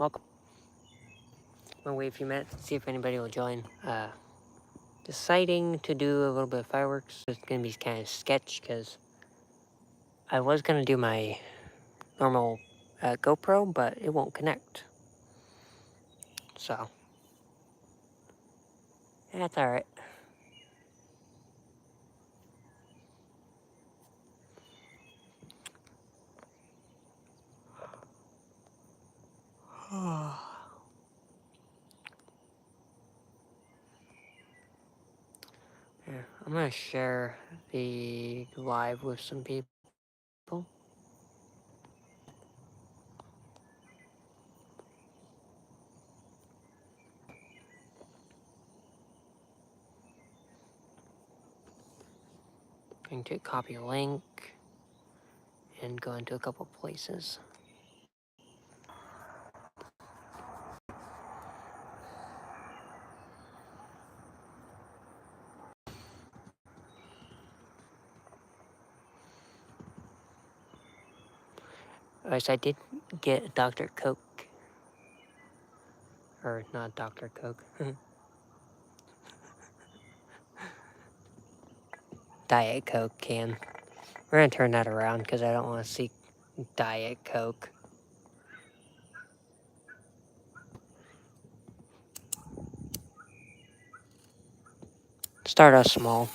welcome. I'm gonna wait a few minutes, see if anybody will join. Deciding to do a little bit of fireworks. It's gonna be kind of sketch because I was gonna do my normal GoPro, but it won't connect. So, that's alright. Yeah, I'm gonna share the live with some people. Going to copy a link and go into a couple places. Alright, so I did get Dr. Coke. Or not Dr. Coke. Diet Coke can. We're gonna turn that around because I don't want to see Diet Coke. Start off small.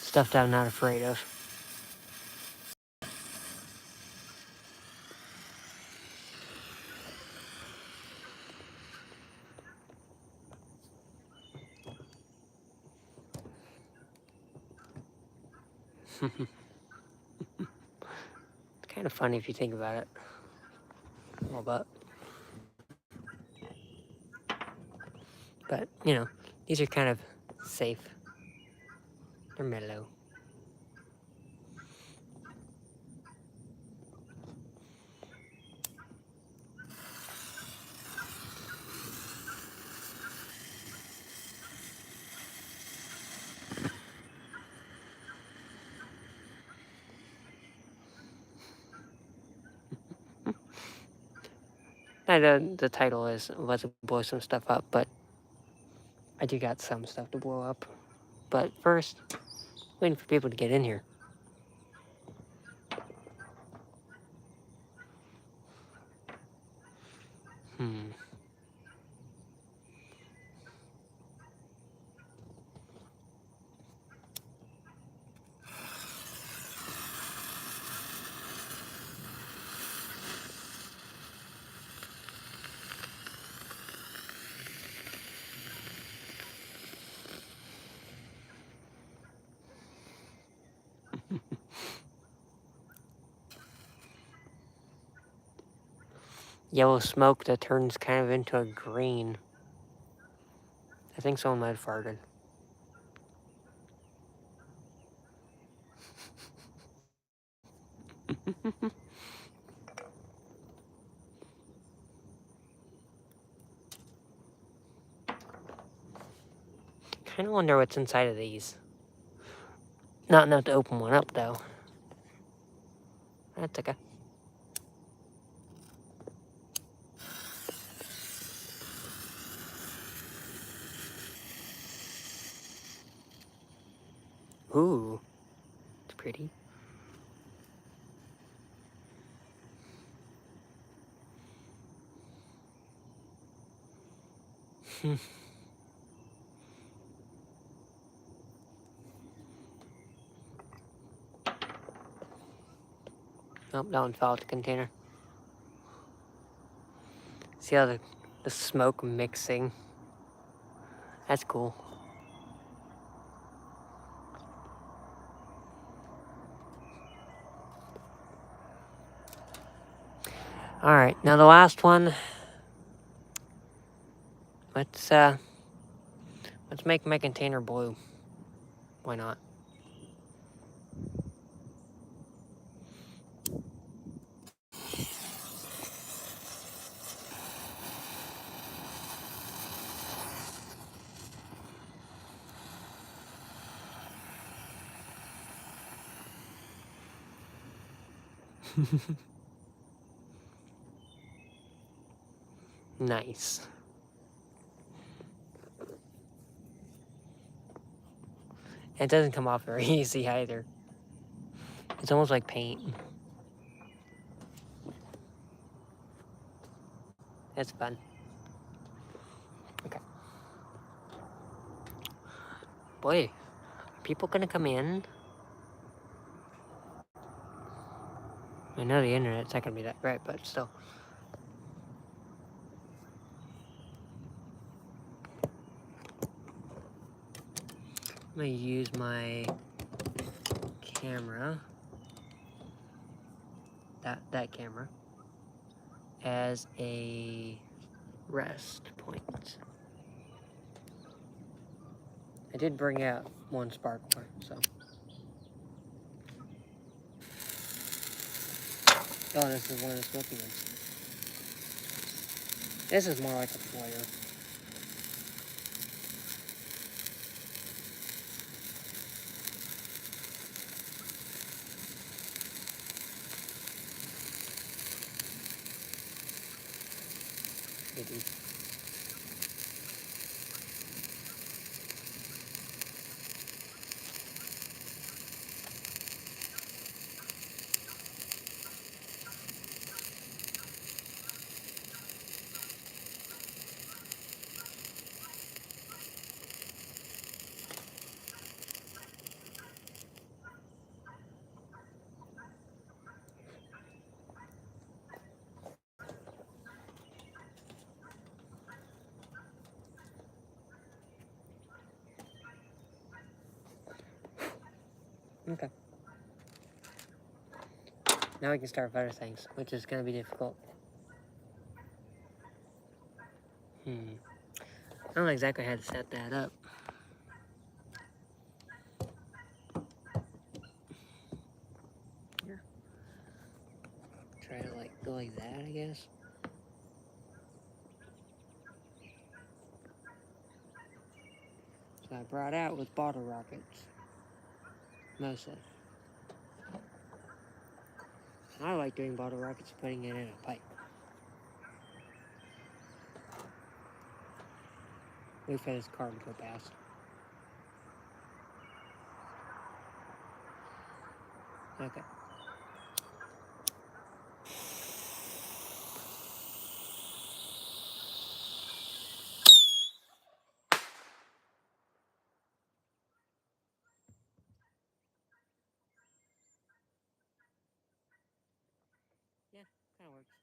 Stuff that I'm not afraid of. It's kind of funny if you think about it. A little bit. But, you know, these are kind of safe. They're mellow. The title is Let's Blow Some Stuff Up, but I do got some stuff to blow up. But first, waiting for people to get in here. Yellow smoke that turns kind of into a green. I think someone might have farted. Kind of wonder what's inside of these. Not enough to open one up, though. That's okay. Ooh, it's pretty. Nope, that one fell out the container. See how the smoke mixing? That's cool. Alright, now the last one. Let's make my container blue. Why not? Nice. It doesn't come off very easy either. It's almost like paint. It's fun. Okay. Boy, are people gonna come in? I know the internet's not gonna be that great, but still. I'm gonna use my camera, that camera, as a rest point. I did bring out one sparkler, so. Oh, this is one of the smoky ones. This is more like a flare. Maybe. Okay. Now we can start with other things, which is gonna be difficult. I don't know exactly how to set that up. Here. Try to like go like that, I guess. So I brought out with bottle rockets. Mostly. I like doing bottle rockets, putting it in a pipe. Wait for this car to go past. Okay. Yeah, kind of works.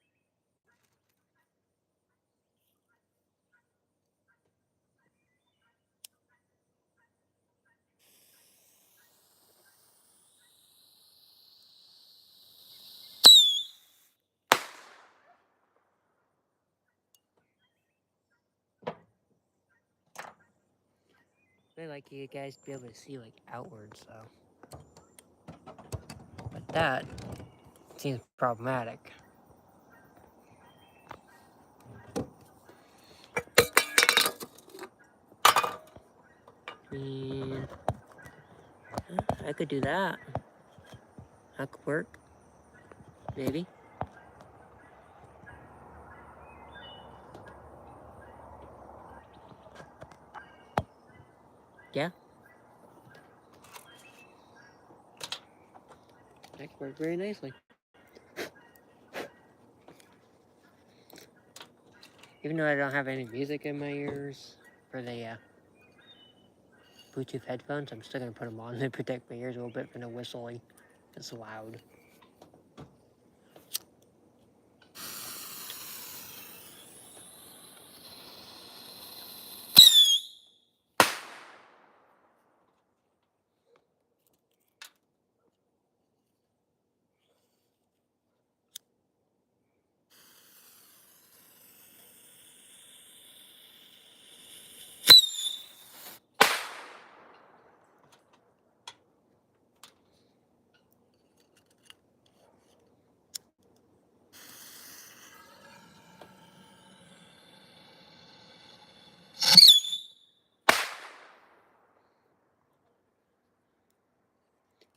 I like you guys to be able to see like outwards though. But that seems problematic. I could do that. That could work. Maybe. Yeah. That could work very nicely. Even though I don't have any music in my ears for the Bluetooth headphones, I'm still gonna put them on to protect my ears a little bit from the whistling. It's loud.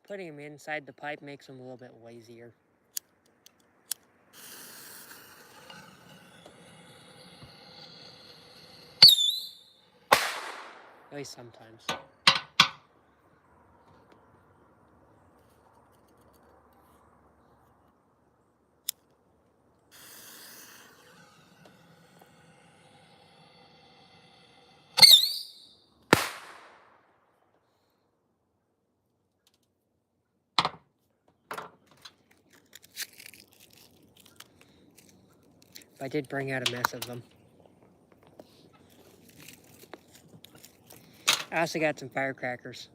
Putting them inside the pipe makes them a little bit lazier. At least sometimes. But I did bring out a mess of them. I also got some firecrackers.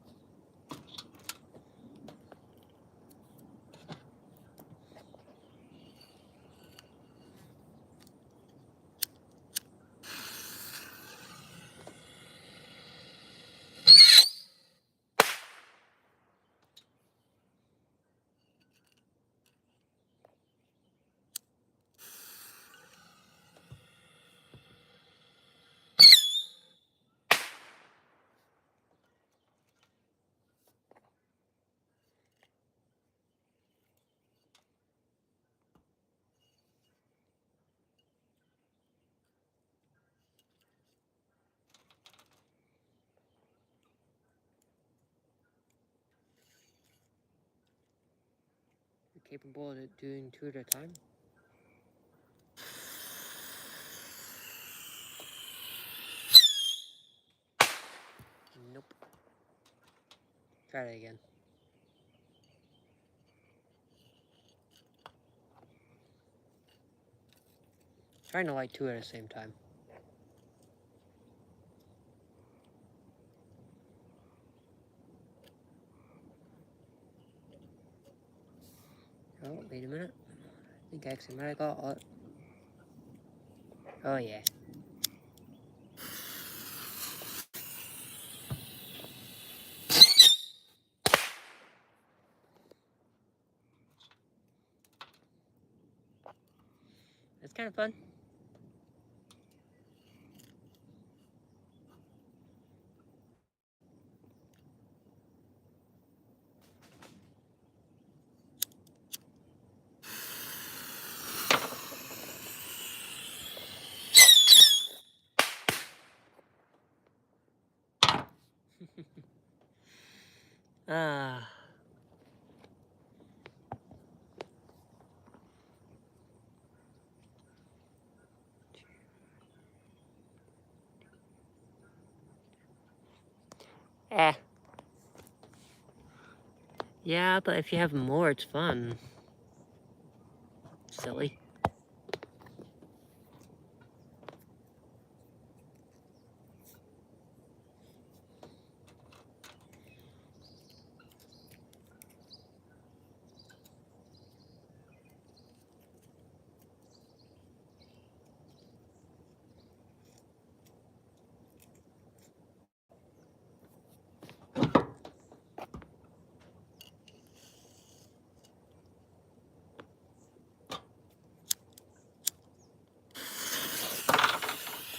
You're capable of doing 2 at a time? Nope. Try that again. Trying to light 2 at the same time. Oh, wait a minute. I think I actually might have got it. Oh, yeah. It's kind of fun. Ah. Eh. Yeah, but if you have more, it's fun. Silly.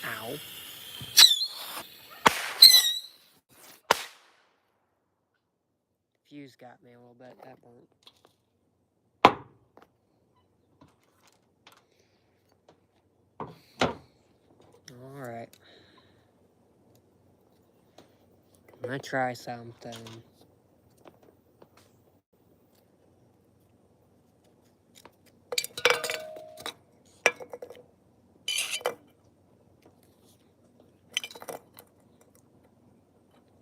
Ow. Fuse got me a little bit. That burnt. Alright. I'm gonna try something.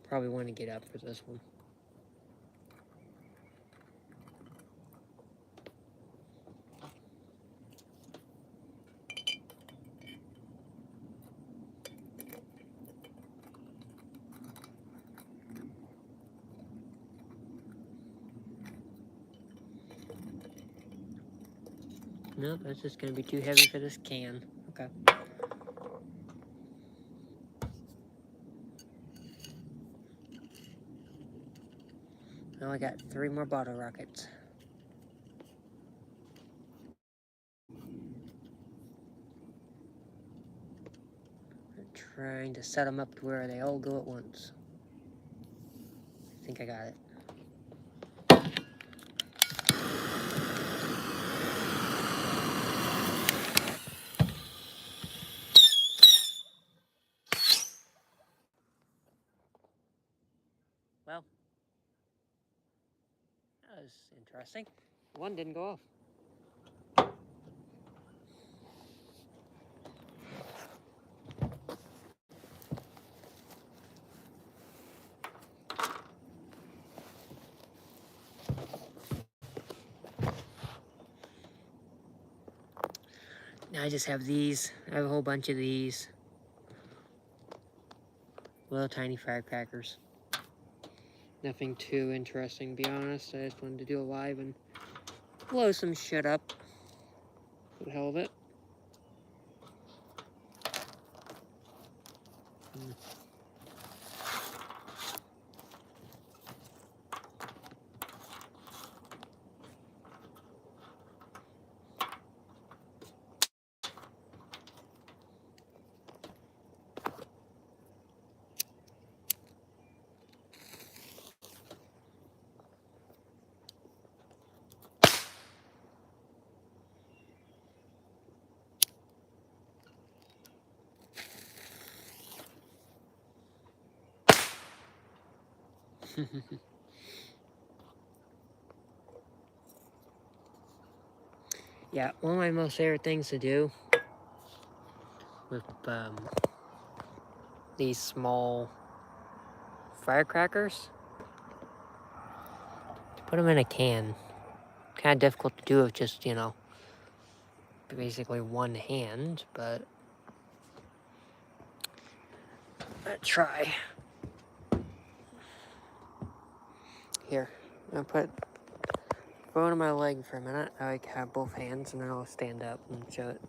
Probably want to get up for this one. Nope, that's just gonna be too heavy for this can. Okay. Now I got 3 more bottle rockets. I'm trying to set them up to where they all go at once. I think I got it. Well, that was interesting. One didn't go off. Now I just have these. I have a whole bunch of these. Little tiny firecrackers. Nothing too interesting, to be honest. I just wanted to do a live and blow some shit up. For the hell of it. Yeah, one of my most favorite things to do with these small firecrackers, to put them in a can. Kind of difficult to do with just, you know, basically one hand, but let's try. Here, I'm gonna put phone on my leg for a minute. I have both hands, and then I'll stand up and show it.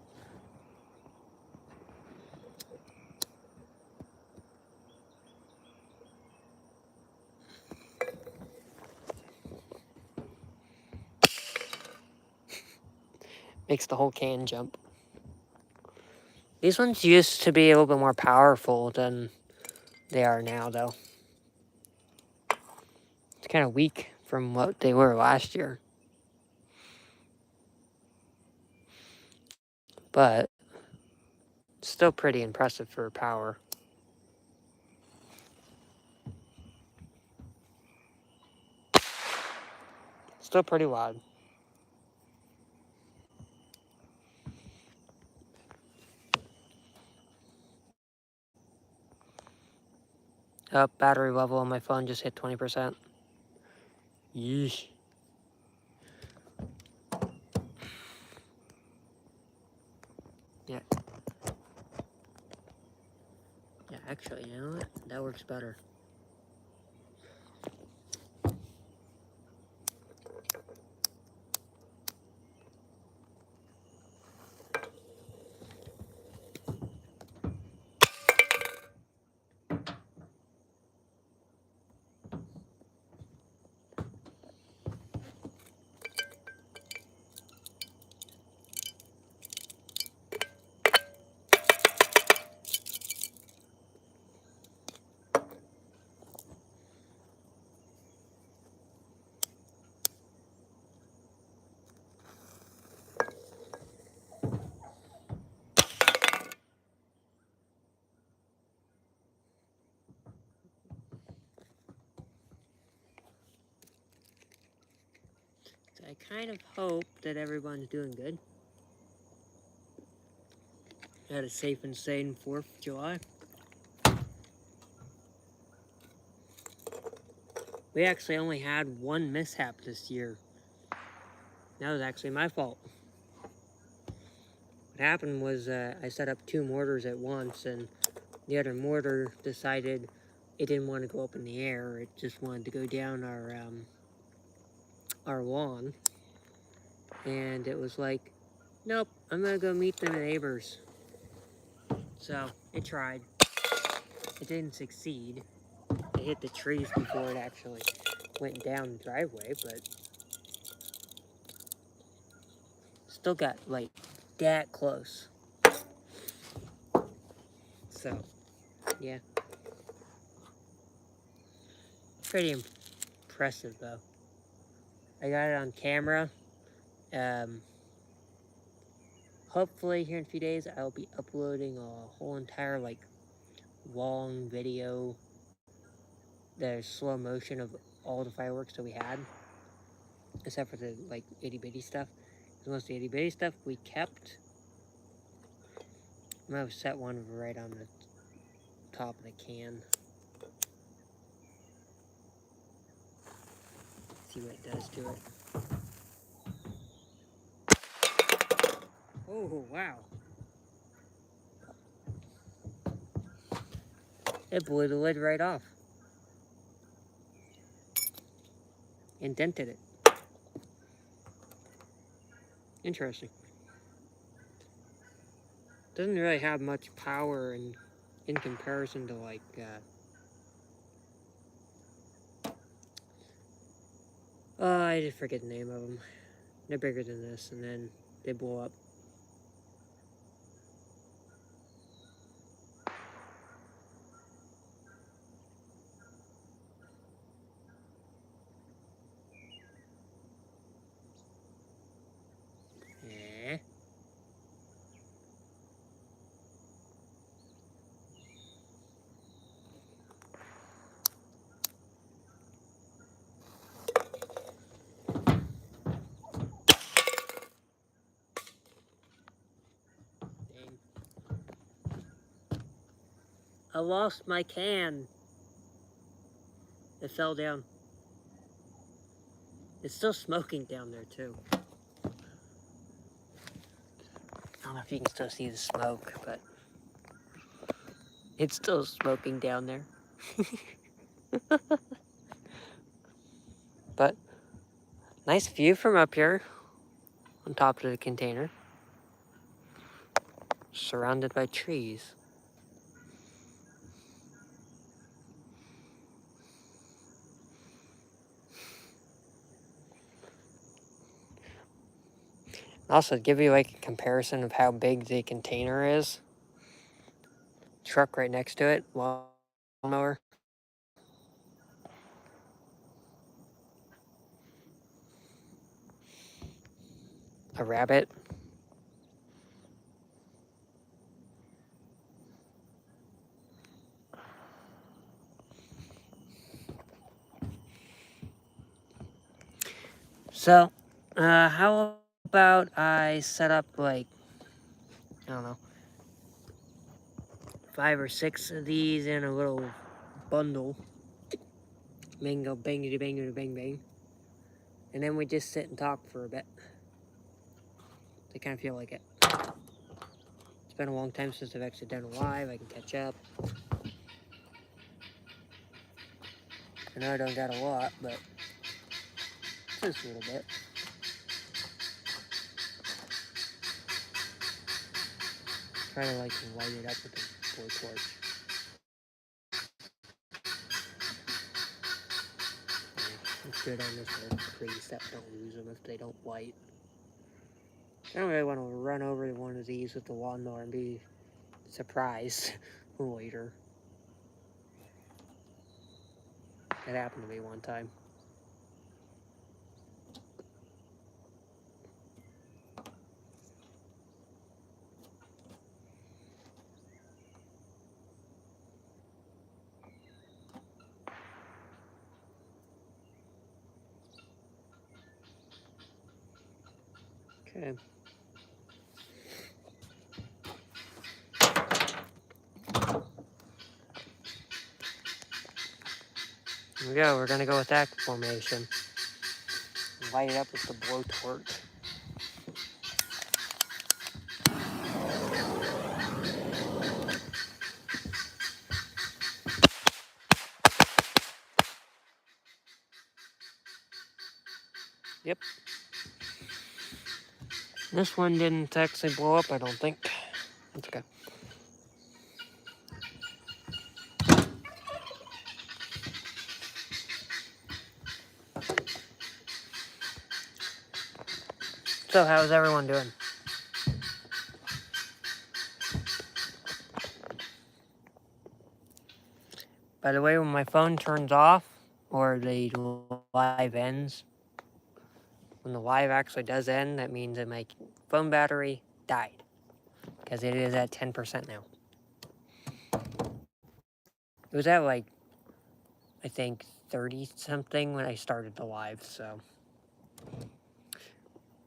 Makes the whole can jump. These ones used to be a little bit more powerful than they are now, though. It's kind of weak from what they were last year. But still pretty impressive for power. Still pretty loud. Oh, battery level on my phone just hit 20%. Yeesh. Yeah. Yeah, actually, you know what? That works better. So I kind of hope that everyone's doing good. Had a safe and sane 4th of July. We actually only had one mishap this year. That was actually my fault. What happened was I set up 2 mortars at once, and the other mortar decided it didn't want to go up in the air. It just wanted to go down our lawn. And it was like, nope, I'm going to go meet the neighbors. So it tried. It didn't succeed. It hit the trees before it actually went down the driveway, but still got like that close. So, yeah. Pretty impressive though. I got it on camera. Hopefully here in a few days I'll be uploading a whole entire like long video the slow motion of all the fireworks that we had, except for the like itty bitty stuff. Most of the itty bitty stuff we kept. I might have set one right on the top of the can. See what it does to it. Oh wow! It blew the lid right off. Indented it. Interesting. Doesn't really have much power in comparison to like I just forget the name of them. They're bigger than this, and then they blow up. Eh. Dang. I lost my can. It fell down. It's still smoking down there too. I don't know if you can still see the smoke, but it's still smoking down there. But nice view from up here on top of the container, surrounded by trees. Also, to give you like a comparison of how big the container is, truck right next to it, lawnmower. A rabbit. So, how about I set up like, I don't know, 5 or 6 of these in a little bundle. Mango bangity bangity bang bang. And then we just sit and talk for a bit. I kind of feel like it. It's been a long time since I've actually done a live. I can catch up. I know I don't got a lot, but just a little bit. Try to like light it up with a blowtorch. It's good on this little precept. Don't lose them if they don't light. I don't really want to run over one of these with the lawnmower and be surprised later. It happened to me one time. Okay. Here we go. We're going to go with that formation. Light it up with the blowtorch. Yep. This one didn't actually blow up, I don't think. That's okay. So, how's everyone doing? By the way, when my phone turns off, or the live ends, when the live actually does end, that means that my phone battery died. Because it is at 10% now. It was at like I think 30 something when I started the live, so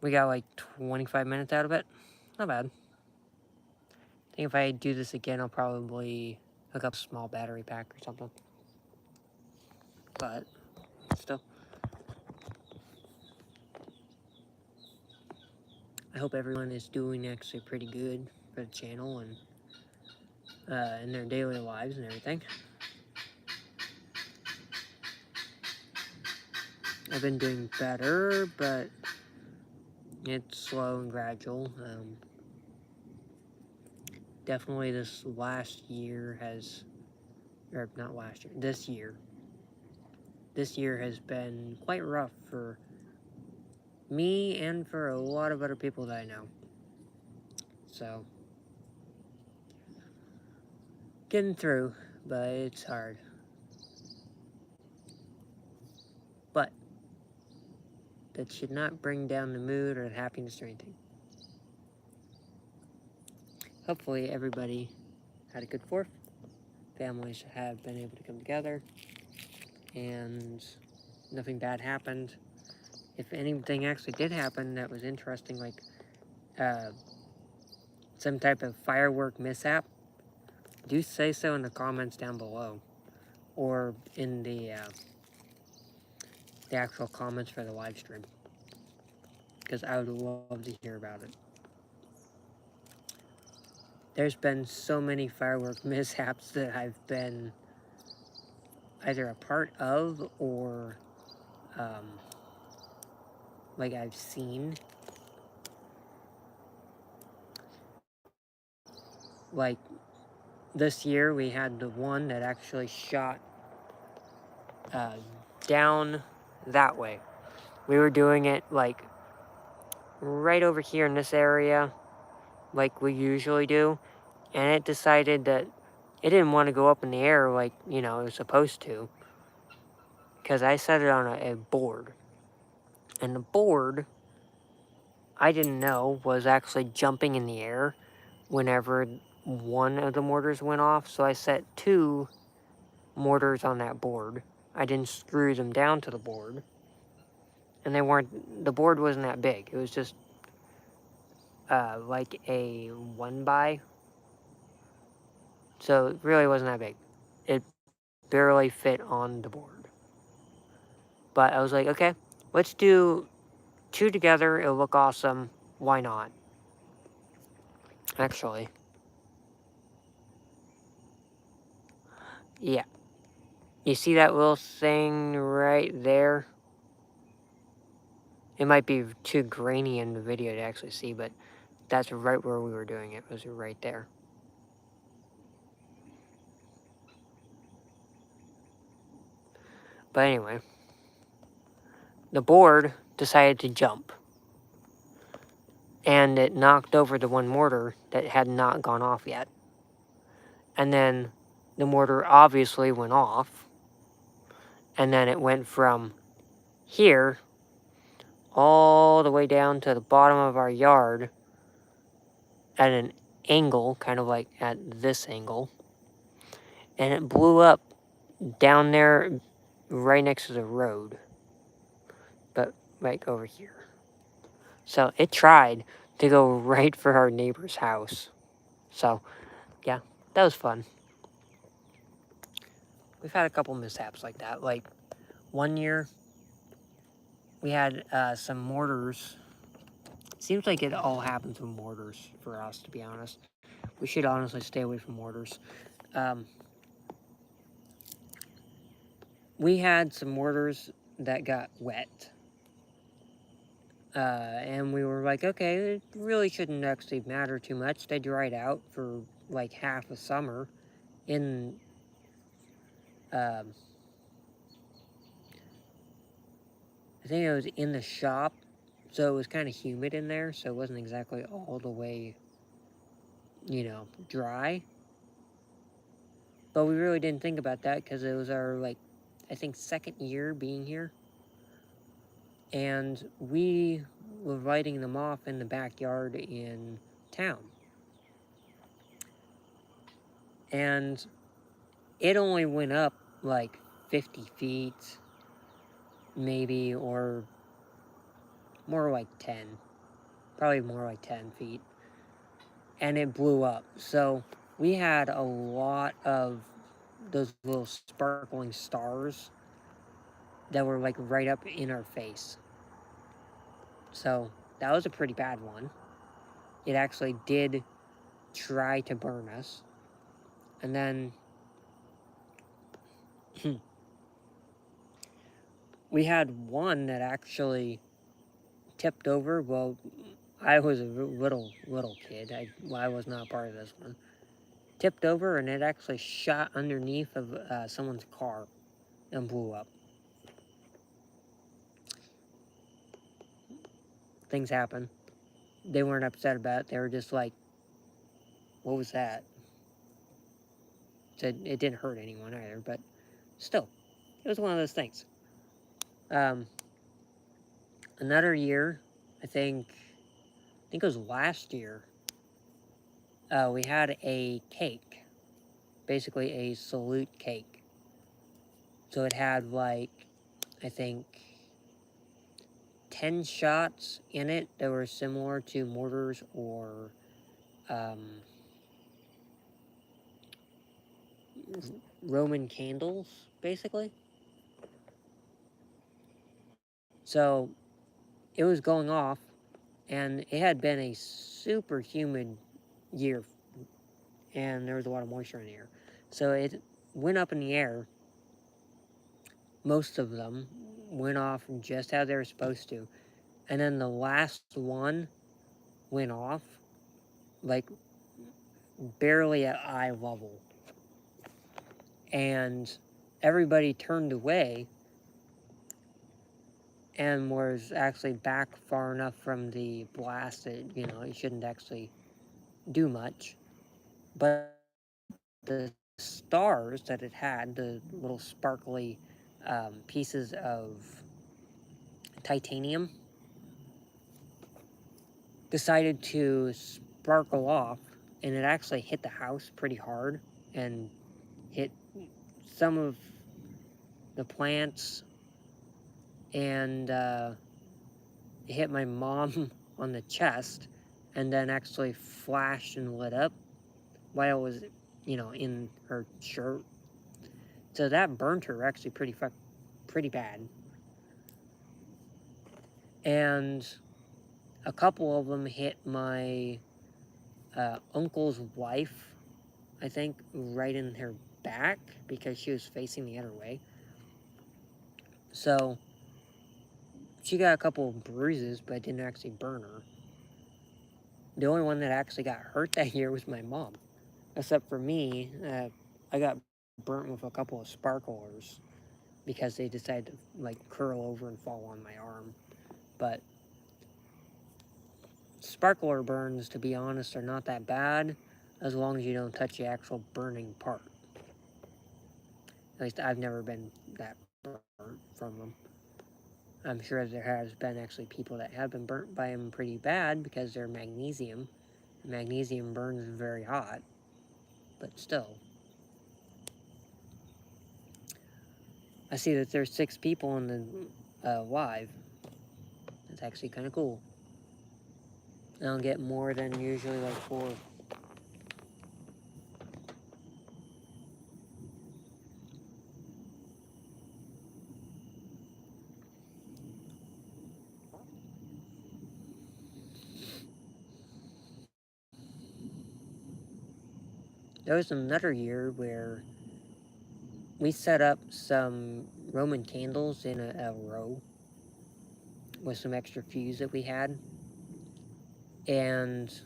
we got like 25 minutes out of it. Not bad. I think if I do this again, I'll probably hook up a small battery pack or something. But still, I hope everyone is doing actually pretty good for the channel and in their daily lives and everything. I've been doing better, but it's slow and gradual. Definitely this last year has, or not last year, this year has been quite rough for me and for a lot of other people that I know. So, getting through, but it's hard. But that should not bring down the mood or the happiness or anything. Hopefully everybody had a good 4th. Families have been able to come together and nothing bad happened. If anything actually did happen that was interesting, like some type of firework mishap, do say so in the comments down below or in the actual comments for the live stream, because I would love to hear about it. There's been so many firework mishaps that I've been either a part of or like I've seen. Like this year we had the one that actually shot down that way. We were doing it like right over here in this area like we usually do, and it decided that it didn't want to go up in the air like, you know, it was supposed to, because I set it on a board, and the board, I didn't know, was actually jumping in the air whenever one of the mortars went off, so I set 2 mortars on that board. I didn't screw them down to the board, and the board wasn't that big. It was just like a 1x, so it really wasn't that big. It barely fit on the board. But I was like, okay, let's do 2 together. It'll look awesome. Why not? Actually, yeah. You see that little thing right there? It might be too grainy in the video to actually see, but that's right where we were doing it. It was right there. But anyway, the board decided to jump, and it knocked over the one mortar that had not gone off yet. And then the mortar obviously went off, and then it went from here all the way down to the bottom of our yard at an angle, kind of like at this angle, and it blew up down there right next to the road, but right over here. So it tried to go right for our neighbor's house. So yeah, that was fun. We've had a couple mishaps like that. Like one year we had some mortars. Seems like it all happens with mortars for us, to be honest. We should honestly stay away from mortars. We had some mortars that got wet. And we were like, okay, it really shouldn't actually matter too much. They dried out for like half a summer in, I think it was in the shop, so it was kind of humid in there, so it wasn't exactly all the way, you know, dry. But we really didn't think about that because it was our, like, I think 2nd year being here. And we were lighting them off in the backyard in town. And it only went up like 50 feet, maybe, or more like 10. Probably more like 10 feet. And it blew up. So we had a lot of those little sparkling stars that were like right up in our face. So that was a pretty bad one. It actually did try to burn us. And then we had one that actually tipped over. Well, I was a little kid. I was not part of this one. Tipped over, and it actually shot underneath of someone's car and blew up. Things happen. They weren't upset about it. They were just like, what was that? So it didn't hurt anyone either, but still, it was one of those things. Another year, I think it was last year, we had a cake, basically a salute cake. So it had like, I think, 10 shots in it that were similar to mortars or Roman candles, basically. So it was going off, and it had been a super humid year, and there was a lot of moisture in the air. So it went up in the air. Most of them went off just how they were supposed to. And then the last one went off, like, barely at eye level. And everybody turned away and was actually back far enough from the blast that, it shouldn't actually do much. But the stars that it had, the little sparkly pieces of titanium, decided to sparkle off, and it actually hit the house pretty hard and hit some of the plants, and it hit my mom on the chest, and then actually flashed and lit up while it was, in her shirt. So that burnt her actually pretty bad. And a couple of them hit my uncle's wife, I think, right in her back because she was facing the other way. So she got a couple of bruises, but it didn't actually burn her. The only one that actually got hurt that year was my mom. Except for me, I got burnt with a couple of sparklers because they decided to like curl over and fall on my arm. But sparkler burns, to be honest, are not that bad as long as you don't touch the actual burning part. At least I've never been that burnt from them. I'm sure there has been actually people that have been burnt by them pretty bad because they're magnesium. Magnesium burns very hot, but still. I see that there's 6 people in the live. That's actually kind of cool. I don't get more than usually like 4. There was another year where we set up some Roman candles in a row with some extra fuse that we had. And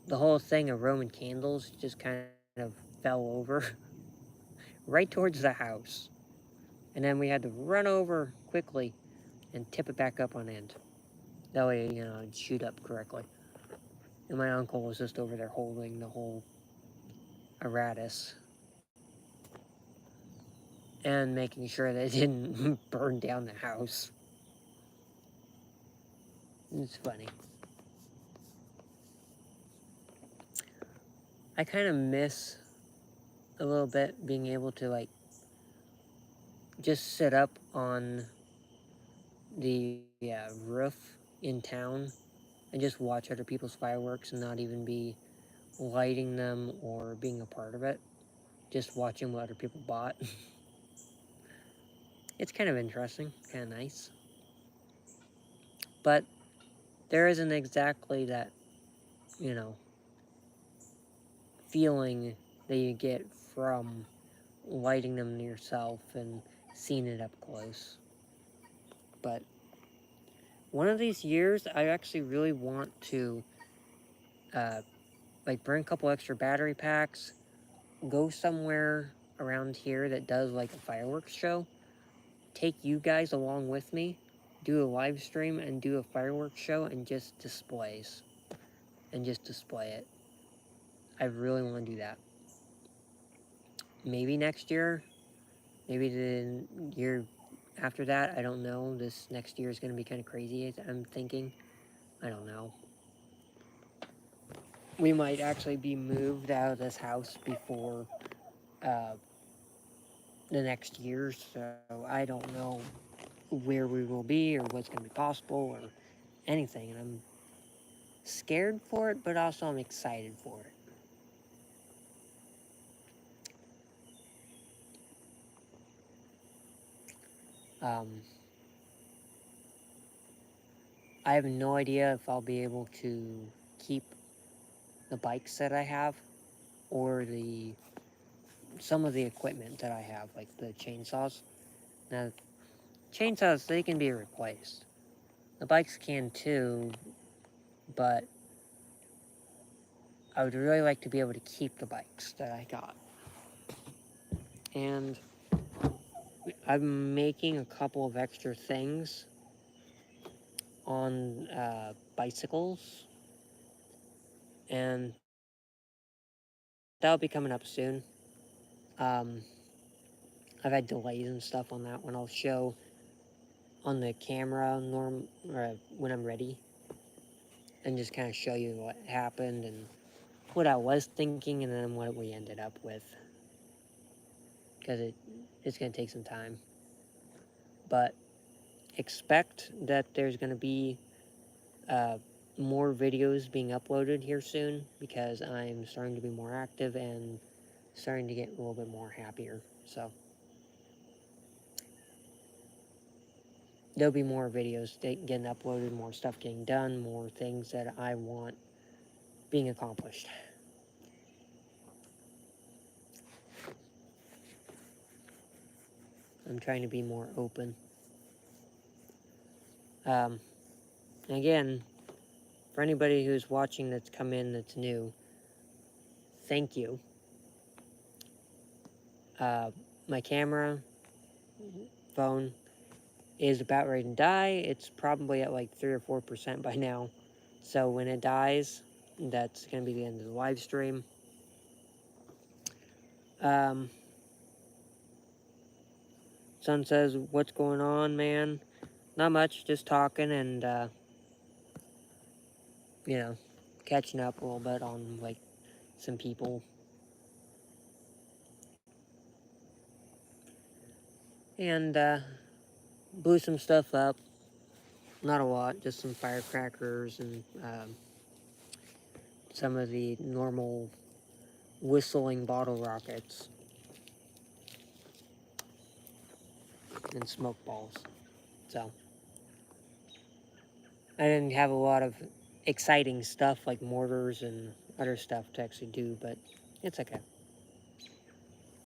the whole thing of Roman candles just kind of fell over right towards the house. And then we had to run over quickly and tip it back up on end. That way, it'd shoot up correctly. And my uncle was just over there holding the whole apparatus and making sure that it didn't burn down the house. It's funny. I kind of miss a little bit being able to like just sit up on the roof in town and just watch other people's fireworks and not even be lighting them or being a part of it. Just watching what other people bought. It's kind of interesting, kind of nice. But there isn't exactly that, you know, feeling that you get from lighting them yourself and seeing it up close. But one of these years, I actually really want to, like, bring a couple extra battery packs, go somewhere around here that does, like, a fireworks show, take you guys along with me, do a live stream, and do a fireworks show, and just displays. And just display it. I really want to do that. Maybe next year, maybe the year after that, I don't know. This next year is going to be kind of crazy, I'm thinking. I don't know. We might actually be moved out of this house before the next year, so I don't know where we will be or what's going to be possible or anything, and I'm scared for it, but also I'm excited for it. I have no idea if I'll be able to keep the bikes that I have or some of the equipment that I have, like the chainsaws. Now, chainsaws, they can be replaced. The bikes can too, but I would really like to be able to keep the bikes that I got. And I'm making a couple of extra things on bicycles, and that'll be coming up soon. I've had delays and stuff on that one. I'll show on the camera when I'm ready, and just kind of show you what happened and what I was thinking, and then what we ended up with, because it's going to take some time. But expect that there's going to be more videos being uploaded here soon, because I'm starting to be more active and starting to get a little bit more happier. So there'll be more videos getting uploaded, more stuff getting done, more things that I want being accomplished. I'm trying to be more open. Again, for anybody who's watching that's come in that's new, thank you. My camera, phone, is about ready to die. It's probably at like 3 or 4% by now. So when it dies, that's going to be the end of the live stream. Son says, what's going on, man? Not much, just talking and, you know, catching up a little bit on, like, some people. And, blew some stuff up. Not a lot, just some firecrackers and, some of the normal whistling bottle rockets. And smoke balls. So I didn't have a lot of exciting stuff like mortars and other stuff to actually do, but it's okay.